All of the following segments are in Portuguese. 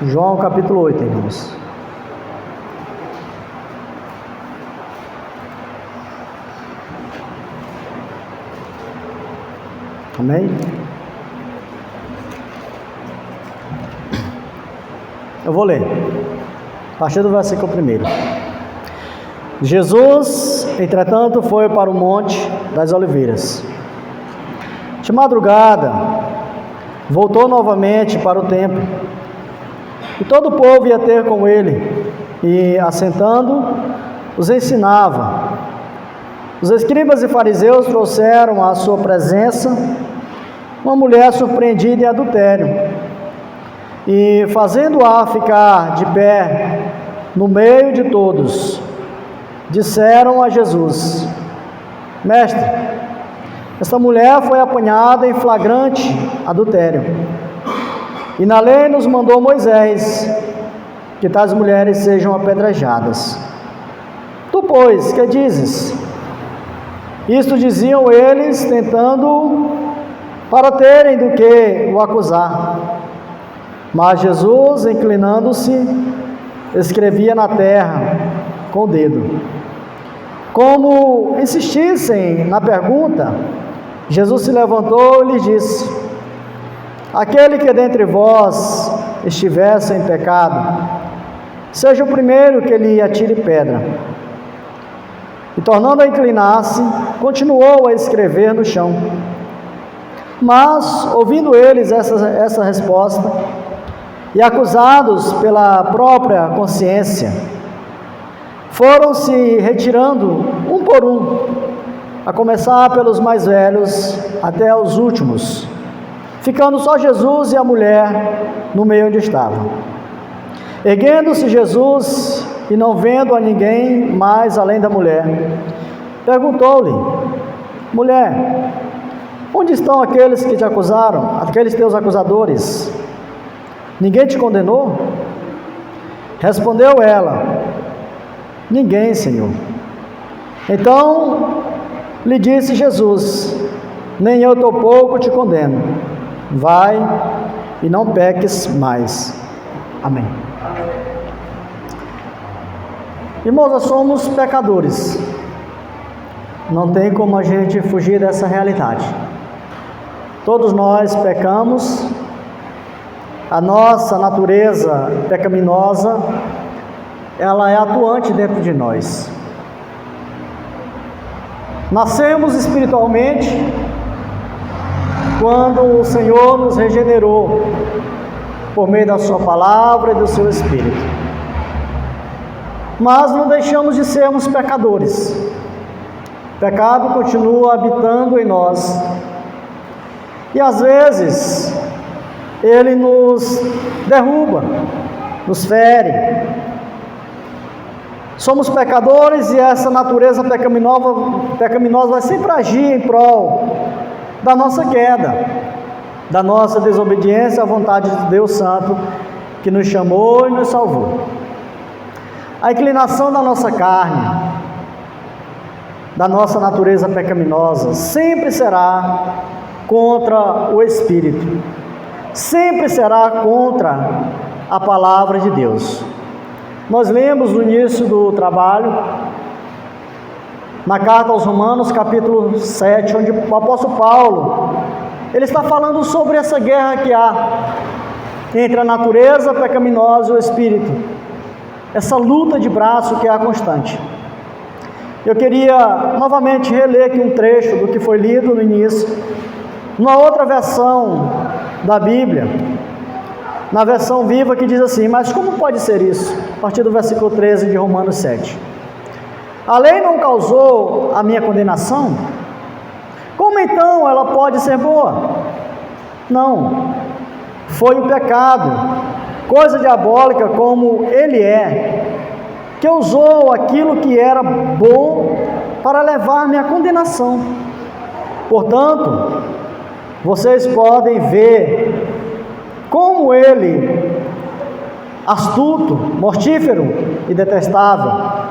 João capítulo 8, irmãos. Amém? Eu vou ler, a partir do versículo 1. Jesus, entretanto, foi para o Monte das Oliveiras. De madrugada, voltou novamente para o templo, e todo o povo ia ter com ele, e, assentando, os ensinava. Os escribas e fariseus trouxeram à sua presença uma mulher surpreendida em adultério, e, fazendo-a ficar de pé no meio de todos, disseram a Jesus: Mestre, esta mulher foi apanhada em flagrante adultério, e na lei nos mandou Moisés que tais mulheres sejam apedrejadas. Tu, pois, que dizes? Isto diziam eles, tentando para terem do que o acusar. Mas Jesus, inclinando-se, escrevia na terra com o dedo. Como insistissem na pergunta, Jesus se levantou e lhes disse: Aquele que dentre vós estiver sem pecado, seja o primeiro que lhe atire pedra. E, tornando a inclinar-se, continuou a escrever no chão. Mas, ouvindo eles essa resposta, e acusados pela própria consciência, foram se retirando um por um, a começar pelos mais velhos até os últimos, ficando só Jesus e a mulher no meio onde estavam. Erguendo-se Jesus, e não vendo a ninguém mais além da mulher, perguntou-lhe: Mulher, onde estão aqueles que te acusaram, aqueles teus acusadores? Ninguém te condenou? Respondeu ela: Ninguém, Senhor. Então lhe disse Jesus: Nem eu tampouco te condeno. Vai e não peques mais. Amém. Irmãos, nós somos pecadores. Não tem como a gente fugir dessa realidade. Todos nós pecamos. A nossa natureza pecaminosa, ela é atuante dentro de nós. Nascemos espiritualmente quando o Senhor nos regenerou por meio da sua palavra e do seu Espírito. Mas não deixamos de sermos pecadores. O pecado continua habitando em nós. E às vezes ele nos derruba, nos fere. Somos pecadores e essa natureza pecaminosa vai sempre agir em prol da nossa queda, da nossa desobediência à vontade de Deus Santo, que nos chamou e nos salvou. A inclinação da nossa carne, da nossa natureza pecaminosa, sempre será contra o Espírito, sempre será contra a palavra de Deus. Nós lemos no início do trabalho, na carta aos Romanos, capítulo 7, onde o apóstolo Paulo, ele está falando sobre essa guerra que há entre a natureza pecaminosa e o Espírito, essa luta de braço que há constante. Eu queria novamente reler aqui um trecho do que foi lido no início, numa outra versão da Bíblia, na versão viva, que diz assim: Mas como pode ser isso? A partir do versículo 13 de Romanos 7. A lei não causou a minha condenação? Como então ela pode ser boa? Não, foi o pecado, coisa diabólica como ele é, que usou aquilo que era bom para levar-me à condenação. Portanto, vocês podem ver como ele, astuto, mortífero e detestável,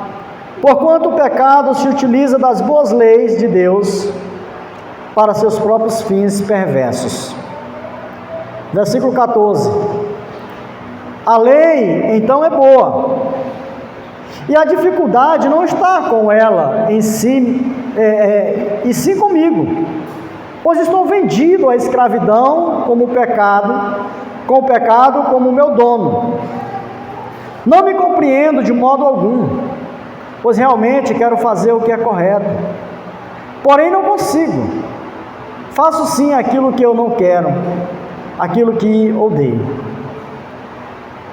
porquanto o pecado se utiliza das boas leis de Deus para seus próprios fins perversos. Versículo 14: A lei, então, é boa. E a dificuldade não está com ela em si, e sim comigo. Pois estou vendido à escravidão com o pecado como meu dono. Não me compreendo de modo algum, pois realmente quero fazer o que é correto. Porém não consigo. Faço sim aquilo que eu não quero, aquilo que odeio.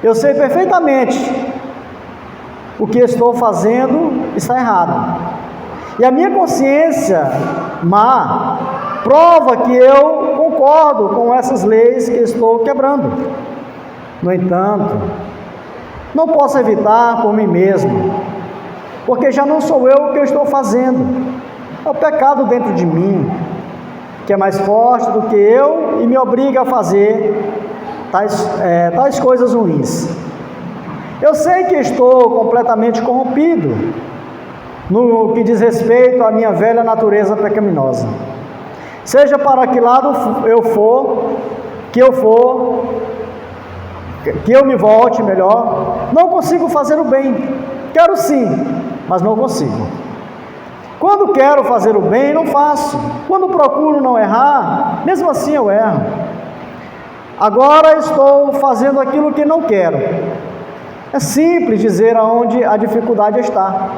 Eu sei perfeitamente o que estou fazendo está errado. E a minha consciência má prova que eu concordo com essas leis que estou quebrando. No entanto, não posso evitar por mim mesmo, porque já não sou eu o que eu estou fazendo. É o pecado dentro de mim, que é mais forte do que eu e me obriga a fazer tais coisas ruins. Eu sei que estou completamente corrompido no que diz respeito à minha velha natureza pecaminosa. Seja para que lado que eu me volte melhor, não consigo fazer o bem. Quero sim, mas não consigo. Quando quero fazer o bem, não faço. Quando procuro não errar, mesmo assim eu erro. Agora estou fazendo aquilo que não quero. É simples dizer aonde a dificuldade está.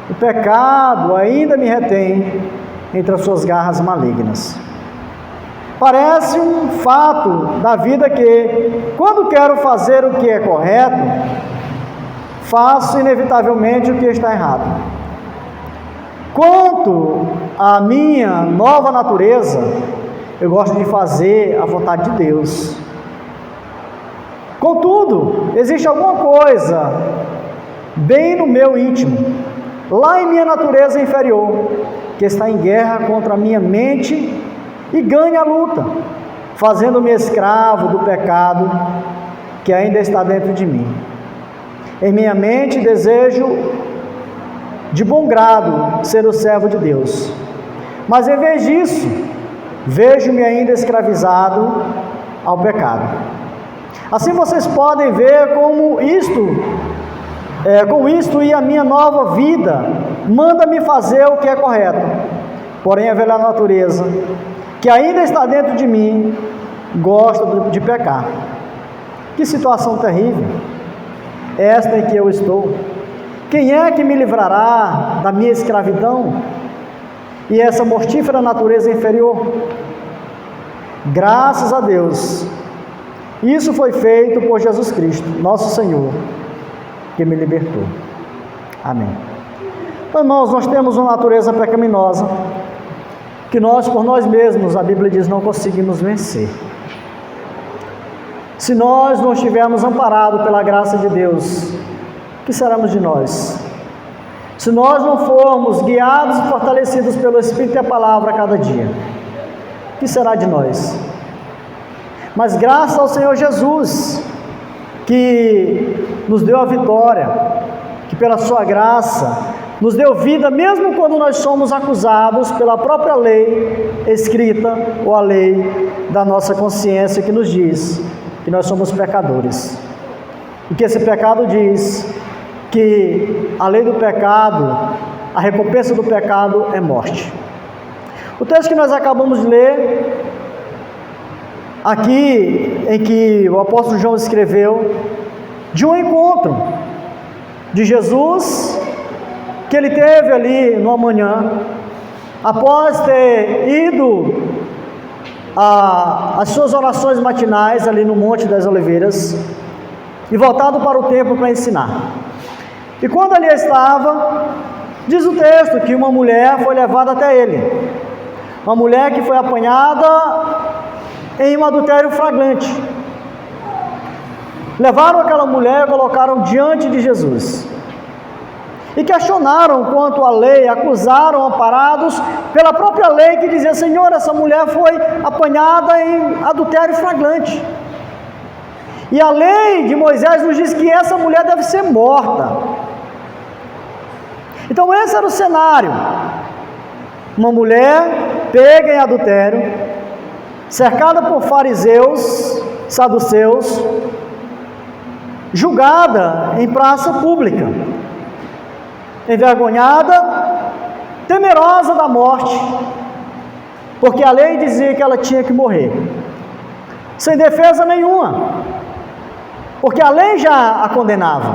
O pecado ainda me retém entre as suas garras malignas. Parece um fato da vida que, quando quero fazer o que é correto, faço inevitavelmente o que está errado. Quanto à minha nova natureza, eu gosto de fazer a vontade de Deus. Contudo, existe alguma coisa bem no meu íntimo, lá em minha natureza inferior, que está em guerra contra a minha mente e ganha a luta, fazendo-me escravo do pecado que ainda está dentro de mim. Em minha mente desejo de bom grado ser o servo de Deus, mas em vez disso, vejo-me ainda escravizado ao pecado. Assim vocês podem ver como com isto e a minha nova vida manda-me fazer o que é correto. Porém a velha natureza, que ainda está dentro de mim, gosta de pecar. Que situação terrível esta em que eu estou! Quem é que me livrará da minha escravidão e essa mortífera natureza inferior? Graças a Deus, isso foi feito por Jesus Cristo, nosso Senhor, que me libertou. Amém. Então, irmãos, nós temos uma natureza pecaminosa que nós, por nós mesmos, a Bíblia diz, não conseguimos vencer. Se nós não estivermos amparados pela graça de Deus, o que seremos de nós? Se nós não formos guiados e fortalecidos pelo Espírito e a Palavra a cada dia, o que será de nós? Mas graças ao Senhor Jesus, que nos deu a vitória, que pela sua graça nos deu vida, mesmo quando nós somos acusados pela própria lei escrita, ou a lei da nossa consciência, que nos diz que nós somos pecadores. E que esse pecado diz que a lei do pecado, a recompensa do pecado é morte. O texto que nós acabamos de ler, aqui em que o apóstolo João escreveu, de um encontro de Jesus, que ele teve ali numa manhã, após ter ido às suas orações matinais ali no Monte das Oliveiras, e voltado para o templo para ensinar. E quando ali estava, diz o texto que uma mulher foi levada até ele, uma mulher que foi apanhada em um adultério flagrante. Levaram aquela mulher e colocaram diante de Jesus, e questionaram quanto à lei, acusaram, amparados pela própria lei, que dizia: Senhor, essa mulher foi apanhada em adultério flagrante, e a lei de Moisés nos diz que essa mulher deve ser morta. Então esse era o cenário: uma mulher pega em adultério, cercada por fariseus, saduceus, julgada em praça pública, envergonhada, temerosa da morte, porque a lei dizia que ela tinha que morrer, sem defesa nenhuma, porque a lei já a condenava.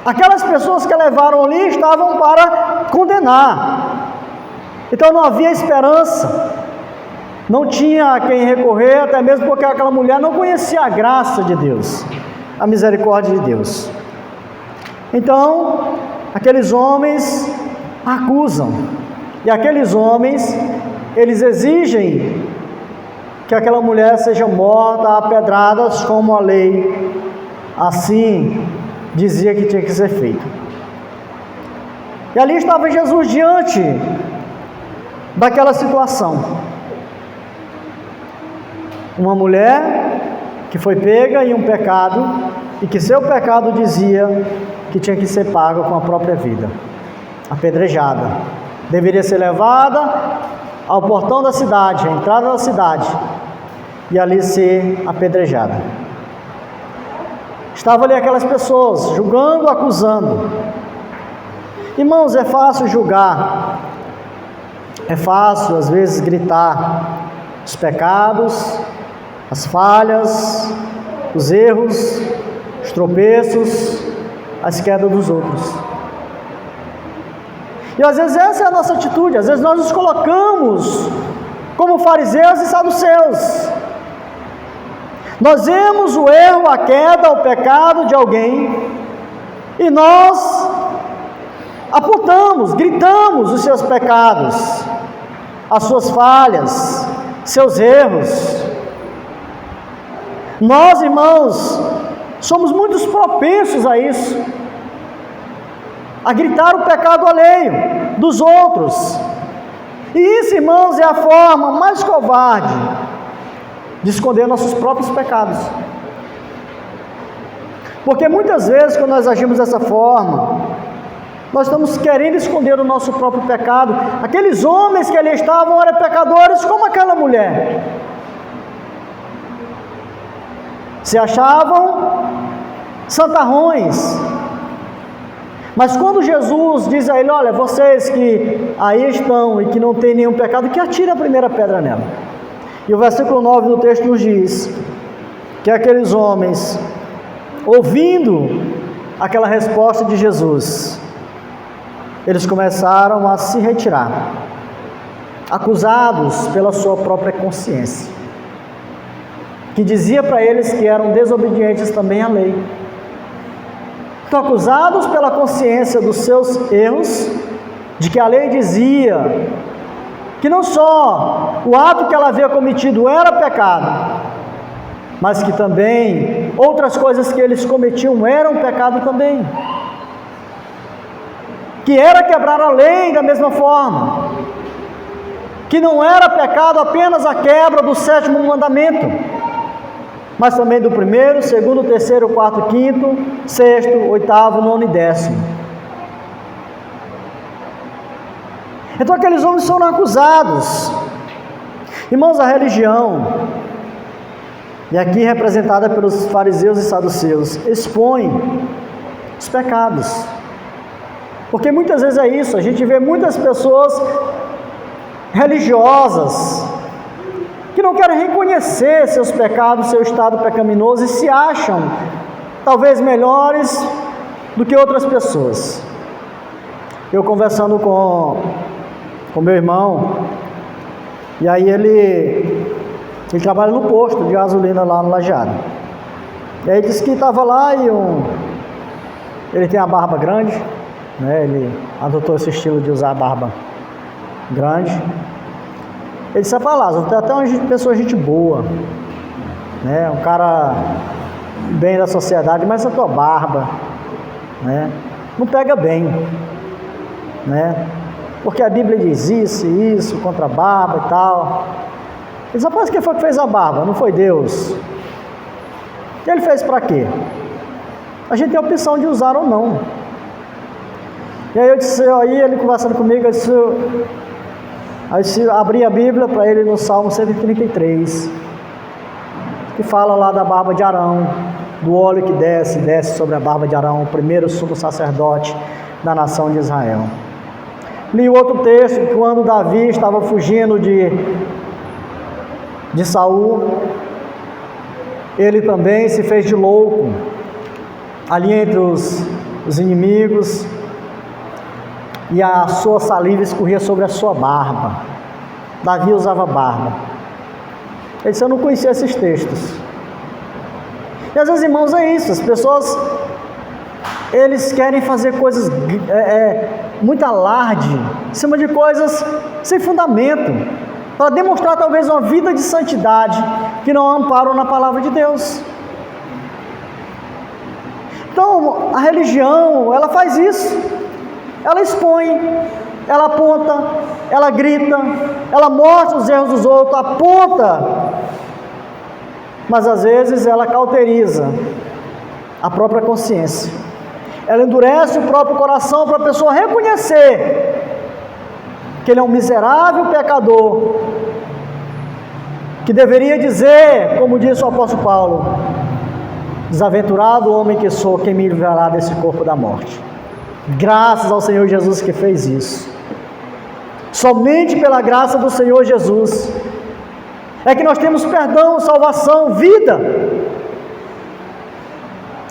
Aquelas pessoas que a levaram ali estavam para condenar, então não havia esperança, não tinha a quem recorrer, até mesmo porque aquela mulher não conhecia a graça de Deus, a misericórdia de Deus. Então, aqueles homens acusam, e aqueles homens, eles exigem que aquela mulher seja morta a pedradas, como a lei assim dizia que tinha que ser feito. E ali estava Jesus diante daquela situação. Uma mulher que foi pega em um pecado e que seu pecado dizia que tinha que ser pago com a própria vida, apedrejada, deveria ser levada ao portão da cidade, à entrada da cidade, e ali ser apedrejada. Estavam ali aquelas pessoas julgando, acusando. Irmãos, é fácil julgar, é fácil às vezes gritar os pecados, as falhas, os erros, os tropeços, as quedas dos outros. E às vezes essa é a nossa atitude, às vezes nós nos colocamos como fariseus e saduceus. Nós vemos o erro, a queda, o pecado de alguém e nós apontamos, gritamos os seus pecados, as suas falhas, seus erros. Nós, irmãos, somos muito propensos a isso, a gritar o pecado alheio dos outros. E isso, irmãos, é a forma mais covarde de esconder nossos próprios pecados. Porque muitas vezes, quando nós agimos dessa forma, nós estamos querendo esconder o nosso próprio pecado. Aqueles homens que ali estavam eram pecadores como aquela mulher. Se achavam santarrões. Mas quando Jesus diz a ele: olha, vocês que aí estão e que não têm nenhum pecado, que atire a primeira pedra nela. E o versículo 9 do texto nos diz que aqueles homens, ouvindo aquela resposta de Jesus, eles começaram a se retirar, acusados pela sua própria consciência, que dizia para eles que eram desobedientes também à lei. Então, acusados pela consciência dos seus erros, de que a lei dizia que não só o ato que ela havia cometido era pecado, mas que também outras coisas que eles cometiam eram pecado também, que era quebrar a lei da mesma forma, que não era pecado apenas a quebra do 7º mandamento, mas também do 1º, 2º, 3º, 4º, 5º, 6º, 8º, 9º e 10º. Então aqueles homens foram acusados. Irmãos, a religião, e aqui representada pelos fariseus e saduceus, expõe os pecados. Porque muitas vezes é isso, a gente vê muitas pessoas religiosas que não querem reconhecer seus pecados, seu estado pecaminoso, e se acham talvez melhores do que outras pessoas. Eu conversando com meu irmão, e aí ele trabalha no posto de gasolina lá no Lajeado. E aí disse que estava lá e ele tem a barba grande, né? Ele adotou esse estilo de usar a barba grande. Ele disse: rapaz, Lázaro, tem até uma pessoa, gente boa, né? Um cara bem da sociedade, mas a tua barba, né? Não pega bem, né? Porque a Bíblia diz isso e isso contra a barba e tal. Ele disse: rapaz, quem foi que fez a barba? Não foi Deus? E ele fez para quê? A gente tem a opção de usar ou não. E aí eu disse, aí ele conversando comigo, aí abri a Bíblia para ele no Salmo 133, que fala lá da barba de Arão, do óleo que desce sobre a barba de Arão, o primeiro sumo sacerdote da nação de Israel. Li outro texto que quando Davi estava fugindo de Saul, ele também se fez de louco ali entre os inimigos, e a sua saliva escorria sobre a sua barba. Davi usava barba. Ele disse: eu não conhecia esses textos. E às vezes, irmãos, é isso, as pessoas, eles querem fazer coisas, muito alarde, em cima de coisas sem fundamento, para demonstrar talvez uma vida de santidade, que não amparam na palavra de Deus. Então, a religião, ela faz isso, ela expõe, ela aponta, ela grita, ela mostra os erros dos outros, aponta, mas às vezes ela cauteriza a própria consciência, ela endurece o próprio coração para a pessoa reconhecer que ele é um miserável pecador, que deveria dizer, como disse o apóstolo Paulo: desaventurado homem que sou, quem me livrará desse corpo da morte. Graças ao Senhor Jesus que fez isso. Somente pela graça do Senhor Jesus é que nós temos perdão, salvação, vida.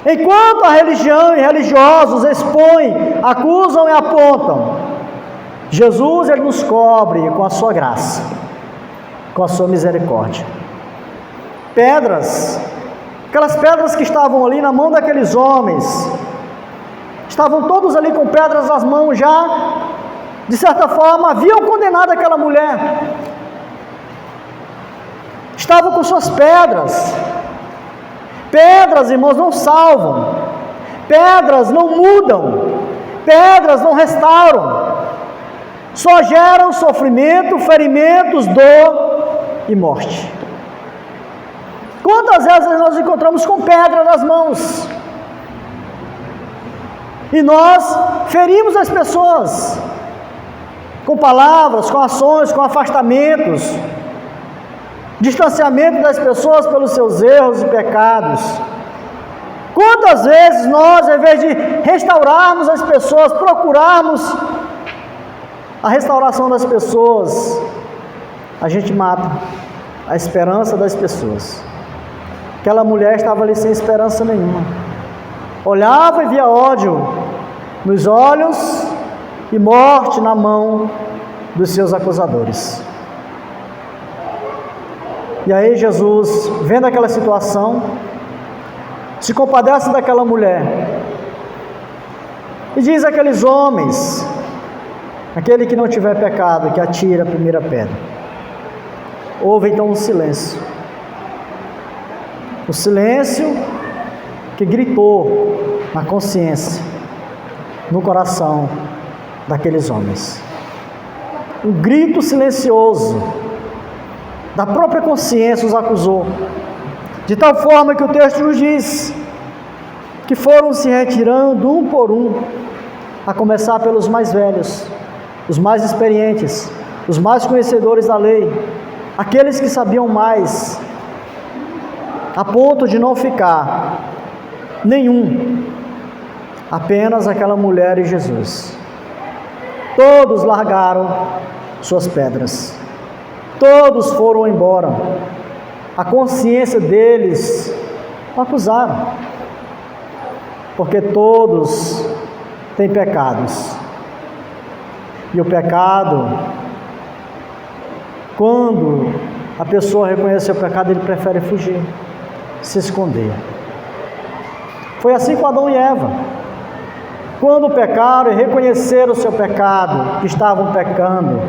Enquanto a religião e religiosos expõem, acusam e apontam, Jesus, ele nos cobre com a sua graça, com a sua misericórdia. Pedras, aquelas pedras que estavam ali na mão daqueles homens, estavam todos ali com pedras nas mãos já, de certa forma haviam condenado aquela mulher, estavam com suas pedras. Pedras, irmãos, não salvam, pedras não mudam, pedras não restauram, só geram sofrimento, ferimentos, dor e morte. Quantas vezes nós nos encontramos com pedra nas mãos e nós ferimos as pessoas com palavras, com ações, com afastamentos, distanciamento das pessoas pelos seus erros e pecados. Quantas vezes nós, em vez de restaurarmos as pessoas, procurarmos a restauração das pessoas, a gente mata a esperança das pessoas. Aquela mulher estava ali sem esperança nenhuma, olhava e via ódio nos olhos e morte na mão dos seus acusadores. E aí Jesus, vendo aquela situação, se compadece daquela mulher e diz àqueles homens: aquele que não tiver pecado, que atire a primeira pedra. Houve então um silêncio. O silêncio que gritou na consciência, no coração daqueles homens. Um grito silencioso da própria consciência os acusou, de tal forma que o texto nos diz que foram se retirando um por um, a começar pelos mais velhos, os mais experientes, os mais conhecedores da lei, aqueles que sabiam mais, a ponto de não ficar nenhum, apenas aquela mulher e Jesus. Todos largaram suas pedras, todos foram embora. A consciência deles o acusaram, porque todos têm pecados, e o pecado, quando a pessoa reconhece o pecado, ele prefere fugir, se esconder. Foi assim com Adão e Eva. Quando pecaram e reconheceram o seu pecado, que estavam pecando,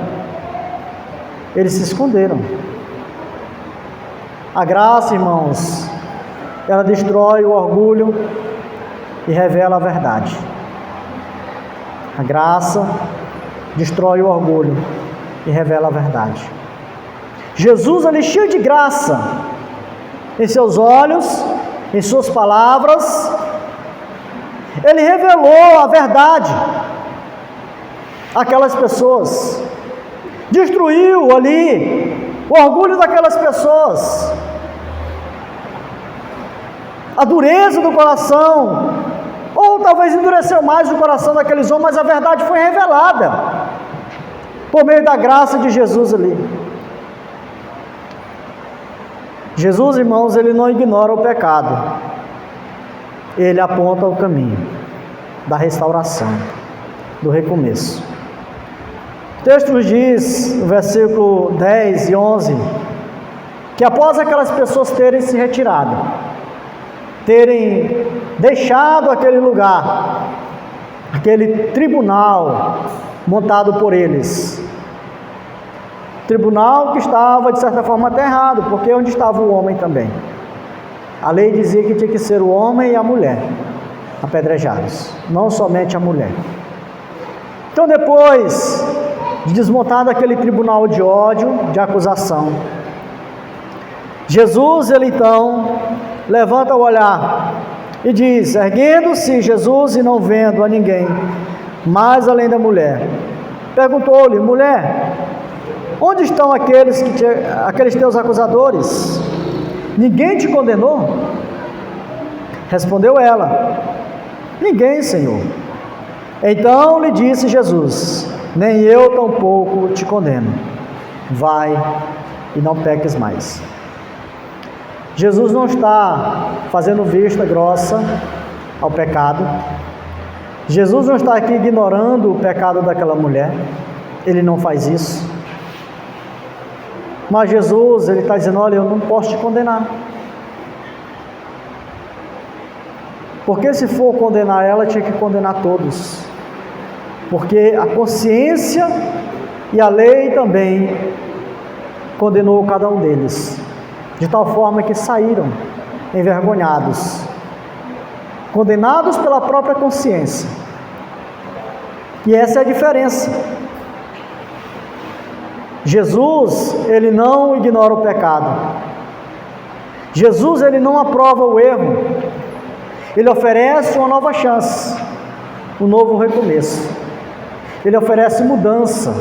eles se esconderam. A graça, irmãos, ela destrói o orgulho e revela a verdade. A graça destrói o orgulho e revela a verdade. Jesus, ele cheio de graça, em seus olhos, em suas palavras, ele revelou a verdade àquelas pessoas, destruiu ali o orgulho daquelas pessoas. a dureza do coração, ou talvez endureceu mais o coração daqueles homens, mas a verdade foi revelada por meio da graça de Jesus ali. Jesus, irmãos, ele não ignora o pecado, ele aponta o caminho da restauração, do recomeço. O texto nos diz, no versículo 10 e 11, que após aquelas pessoas terem se retirado, terem deixado aquele lugar, aquele tribunal montado por eles, tribunal que estava de certa forma até errado, porque onde estava o homem também? A lei dizia que tinha que ser o homem e a mulher apedrejados, não somente a mulher. Então, depois de desmontar aquele tribunal de ódio, de acusação, Jesus, ele então levanta o olhar e diz, erguendo-se Jesus e não vendo a ninguém, mais além da mulher, perguntou-lhe, mulher, onde estão aqueles teus acusadores? Ninguém te condenou? Respondeu ela, ninguém, Senhor. Então lhe disse Jesus, nem eu tampouco te condeno, vai e não peques mais. Jesus não está fazendo vista grossa ao pecado, Jesus não está aqui ignorando o pecado daquela mulher, ele não faz isso, mas Jesus, ele está dizendo, olha, eu não posso te condenar, porque se for condenar ela, tinha que condenar todos, porque a consciência e a lei também condenou cada um deles, de tal forma que saíram envergonhados, condenados pela própria consciência. E essa é a diferença. Jesus, ele não ignora o pecado. Jesus, ele não aprova o erro. Ele oferece uma nova chance, um novo recomeço. Ele oferece mudança.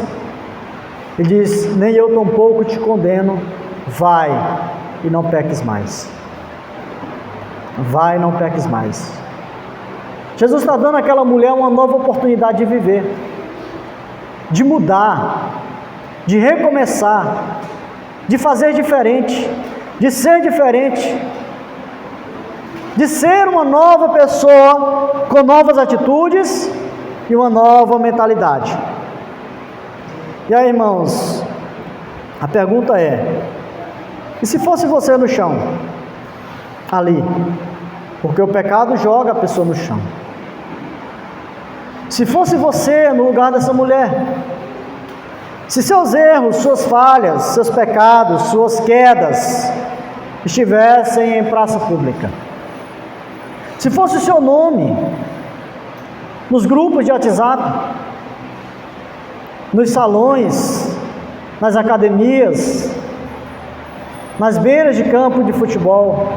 Ele diz, nem eu tampouco te condeno, vai e não peques mais. Vai e não peques mais. Jesus está dando àquela mulher uma nova oportunidade de viver, de mudar, de recomeçar, de fazer diferente, de ser diferente, de ser uma nova pessoa com novas atitudes e uma nova mentalidade. E aí, irmãos, a pergunta é, e se fosse você no chão, ali, porque o pecado joga a pessoa no chão, se fosse você no lugar dessa mulher, se seus erros, suas falhas, seus pecados, suas quedas estivessem em praça pública, se fosse o seu nome nos grupos de WhatsApp, nos salões, nas academias, nas beiras de campo de futebol,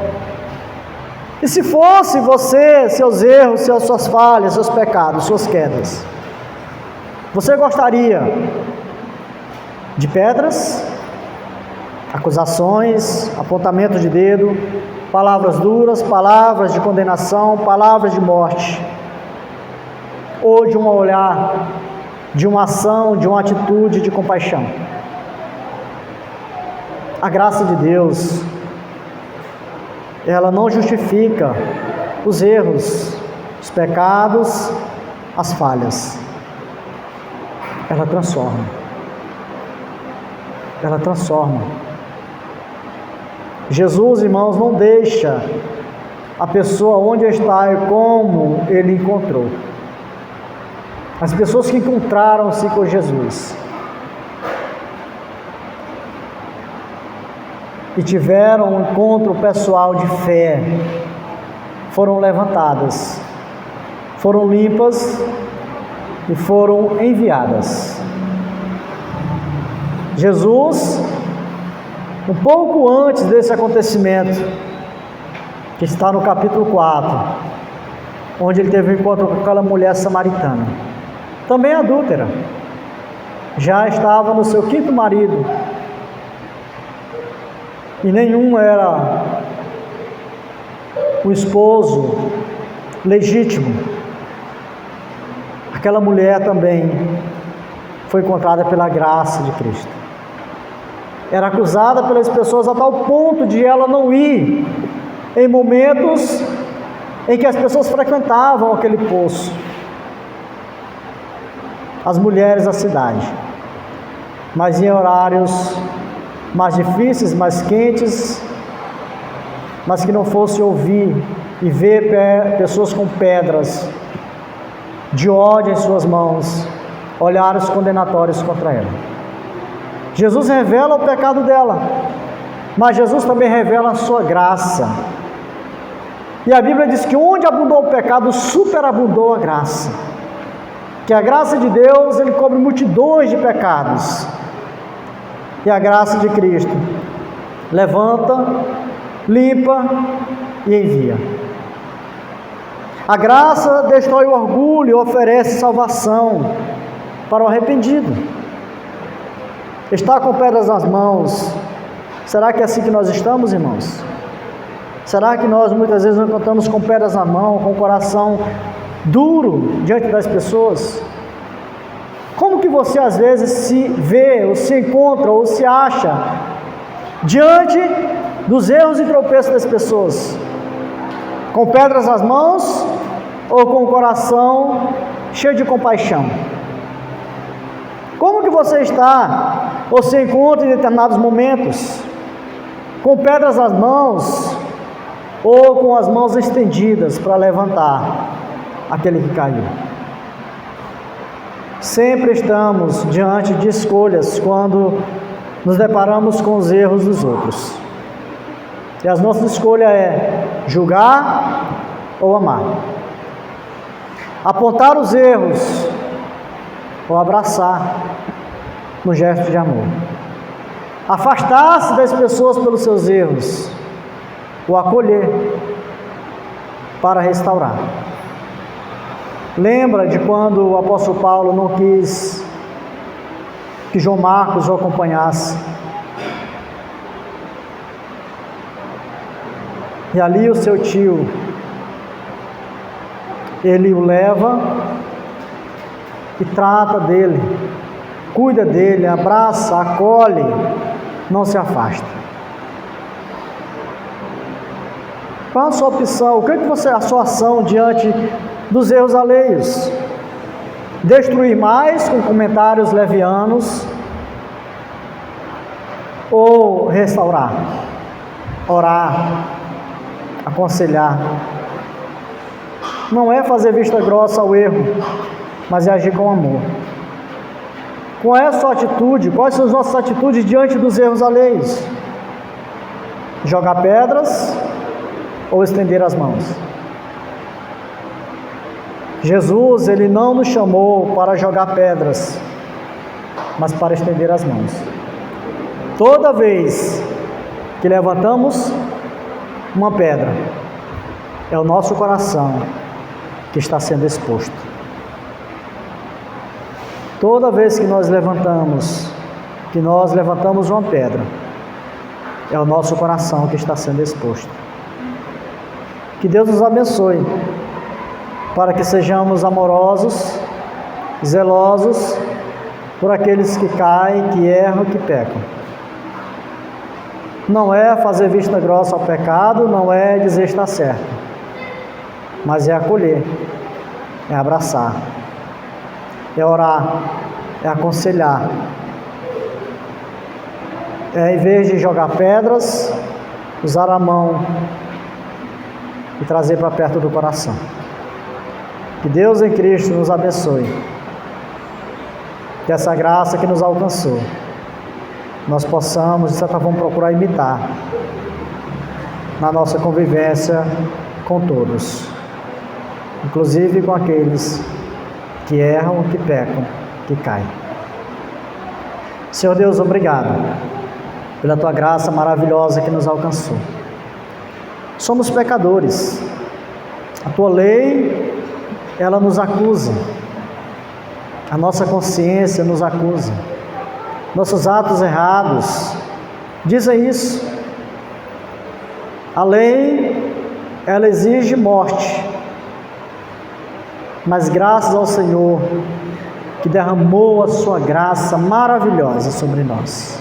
e se fosse você, seus erros, suas falhas, seus pecados, suas quedas, você gostaria de pedras, acusações, apontamento de dedo, palavras duras, palavras de condenação, palavras de morte, ou de um olhar, de uma ação, de uma atitude de compaixão? A graça de Deus, ela não justifica os erros, os pecados, as falhas. Ela transforma. Ela transforma. Jesus, irmãos, não deixa a pessoa onde está e como ele encontrou. As pessoas que encontraram-se com Jesus e tiveram um encontro pessoal de fé, foram levantadas, foram limpas e foram enviadas. Jesus, um pouco antes desse acontecimento, que está no capítulo 4, onde ele teve um encontro com aquela mulher samaritana, também adúltera, já estava no seu 5º marido, e nenhum era o esposo legítimo, aquela mulher também foi encontrada pela graça de Cristo. Era acusada pelas pessoas a tal ponto de ela não ir em momentos em que as pessoas frequentavam aquele poço, as mulheres da cidade, mas em horários mais difíceis, mais quentes, mas que não fosse ouvir e ver pessoas com pedras de ódio em suas mãos, olhares condenatórios contra ela. Jesus revela o pecado dela, mas Jesus também revela a sua graça. E a Bíblia diz que onde abundou o pecado, superabundou a graça. Que a graça de Deus, Ele cobre multidões de pecados. E a graça de Cristo levanta, limpa e envia. A graça destrói o orgulho e oferece salvação para o arrependido. Está com pedras nas mãos. Será que é assim que nós estamos, irmãos? Será que nós muitas vezes nos encontramos com pedras na mão, com o coração duro diante das pessoas? Como que você às vezes se vê, ou se encontra, ou se acha diante dos erros e tropeços das pessoas? Com pedras nas mãos ou com o coração cheio de compaixão? Como que você está, ou se encontra em determinados momentos, com pedras nas mãos ou com as mãos estendidas para levantar aquele que caiu? Sempre estamos diante de escolhas quando nos deparamos com os erros dos outros. E a nossa escolha é julgar ou amar. Apontar os erros ou abraçar no gesto de amor. Afastar-se das pessoas pelos seus erros ou acolher para restaurar. Lembra de quando o apóstolo Paulo não quis que João Marcos o acompanhasse? E ali o seu tio, ele o leva e trata dele, cuida dele, abraça, acolhe, não se afasta. Qual a sua opção? O que é que você, a sua ação diante dos erros alheios? Destruir mais com comentários levianos ou restaurar, orar, aconselhar? Não é fazer vista grossa ao erro, mas é agir com amor. Qual é a sua atitude? Quais são as nossas atitudes diante dos erros alheios? Jogar pedras ou estender as mãos? Jesus, Ele não nos chamou para jogar pedras, mas para estender as mãos. Toda vez que levantamos uma pedra, é o nosso coração que está sendo exposto. Toda vez que nós levantamos uma pedra, é o nosso coração que está sendo exposto. Que Deus nos abençoe, para que sejamos amorosos, zelosos por aqueles que caem, que erram, que pecam. Não é fazer vista grossa ao pecado, não é dizer está certo, mas é acolher, é abraçar, é orar, é aconselhar. É, em vez de jogar pedras, usar a mão e trazer para perto do coração. Que Deus em Cristo nos abençoe. Que essa graça que nos alcançou, nós possamos, de certa forma, procurar imitar na nossa convivência com todos, inclusive com aqueles que erram, que pecam, que caem. Senhor Deus, obrigado pela Tua graça maravilhosa que nos alcançou. Somos pecadores. A Tua lei, ela nos acusa. A nossa consciência nos acusa. Nossos atos errados dizem isso. A lei ela exige morte, mas graças ao Senhor que derramou a sua graça maravilhosa sobre nós,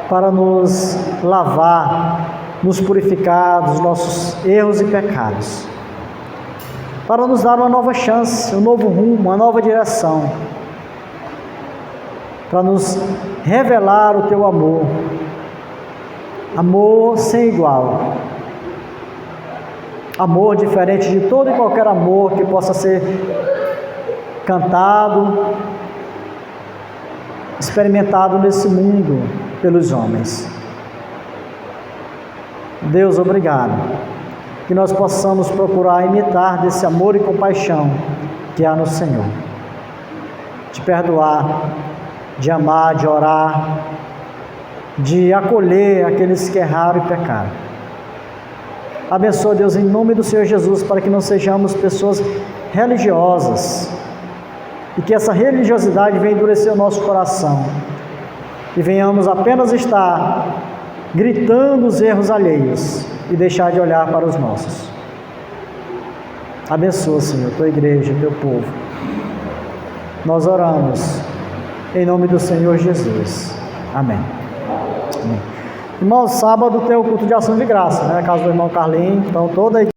para nos lavar, nos purificar dos nossos erros e pecados, para nos dar uma nova chance, um novo rumo, uma nova direção, para nos revelar o teu amor, amor sem igual, amor diferente de todo e qualquer amor que possa ser cantado, experimentado nesse mundo pelos homens. Deus, obrigado, que nós possamos procurar imitar desse amor e compaixão que há no Senhor, de perdoar, de amar, de orar, de acolher aqueles que erraram e pecaram. Abençoa, Deus, em nome do Senhor Jesus, para que não sejamos pessoas religiosas e que essa religiosidade venha endurecer o nosso coração e venhamos apenas estar gritando os erros alheios e deixar de olhar para os nossos. Abençoa, Senhor, tua igreja, teu povo. Nós oramos em nome do Senhor Jesus. Amém. Amém. Irmão, sábado tem o culto de ação de graça, né? Na casa do irmão Carlinhos, então toda a